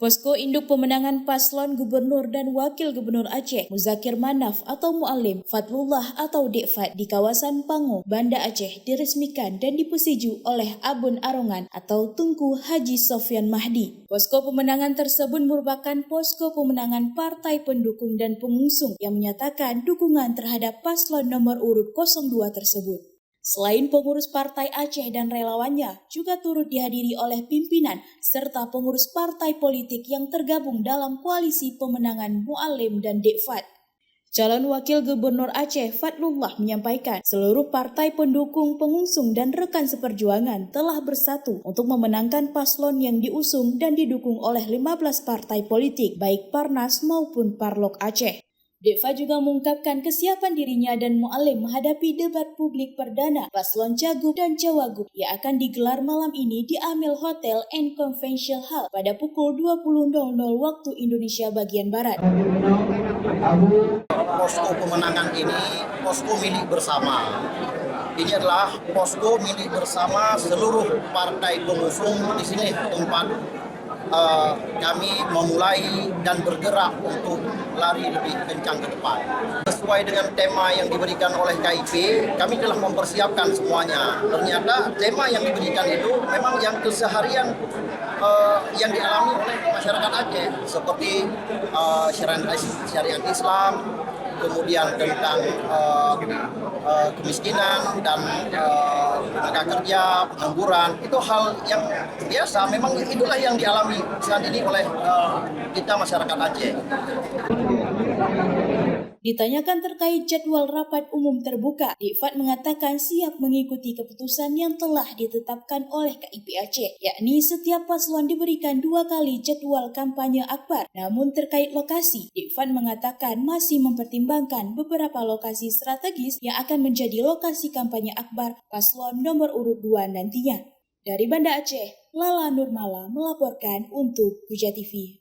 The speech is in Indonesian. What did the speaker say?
Posko Induk Pemenangan Paslon Gubernur dan Wakil Gubernur Aceh, Muzakir Manaf atau Mu'alim, Fadlullah atau Dekfat di kawasan Pango, Banda Aceh diresmikan dan dipersetuju oleh Abun Arongan atau Tunku Haji Sofyan Mahdi. Posko pemenangan tersebut merupakan posko pemenangan partai pendukung dan pengusung yang menyatakan dukungan terhadap paslon nomor urut 02 tersebut. Selain pengurus partai Aceh dan relawannya, juga turut dihadiri oleh pimpinan serta pengurus partai politik yang tergabung dalam koalisi pemenangan Mu'alim dan Dekfat. Calon Wakil Gubernur Aceh Fadlullah menyampaikan seluruh partai pendukung, pengusung dan rekan seperjuangan telah bersatu untuk memenangkan paslon yang diusung dan didukung oleh 15 partai politik, baik Parnas maupun Parlok Aceh. Dekfat juga mengungkapkan kesiapan dirinya dan Mu'alim menghadapi debat publik perdana paslon Cagup dan Cawagup yang akan digelar malam ini di Amel Hotel and Convention Hall pada pukul 20.00 waktu Indonesia bagian Barat. Posko pemenangan ini posko milik bersama. Ini adalah posko milik bersama seluruh partai pengusung. Di sini tempat kami memulai dan bergerak untuk lari lebih kencang ke depan. Sesuai dengan tema yang diberikan oleh KIP, kami telah mempersiapkan semuanya. Ternyata tema yang diberikan itu memang yang keseharian yang dialami oleh masyarakat Aceh, seperti syariat Islam, kemudian tentang kemiskinan dan tenaga kerja, pengangguran. Itu hal yang biasa, memang itulah yang dialami saat ini oleh kita masyarakat Aceh. Ditanyakan terkait jadwal rapat umum terbuka, Dekfat mengatakan siap mengikuti keputusan yang telah ditetapkan oleh KIP Aceh, yakni setiap paslon diberikan 2 kali jadwal kampanye akbar. Namun terkait lokasi, Dekfat mengatakan masih mempertimbangkan beberapa lokasi strategis yang akan menjadi lokasi kampanye akbar paslon nomor urut 2 nantinya. Dari Banda Aceh, Lala Nurmala melaporkan untuk Puja TV.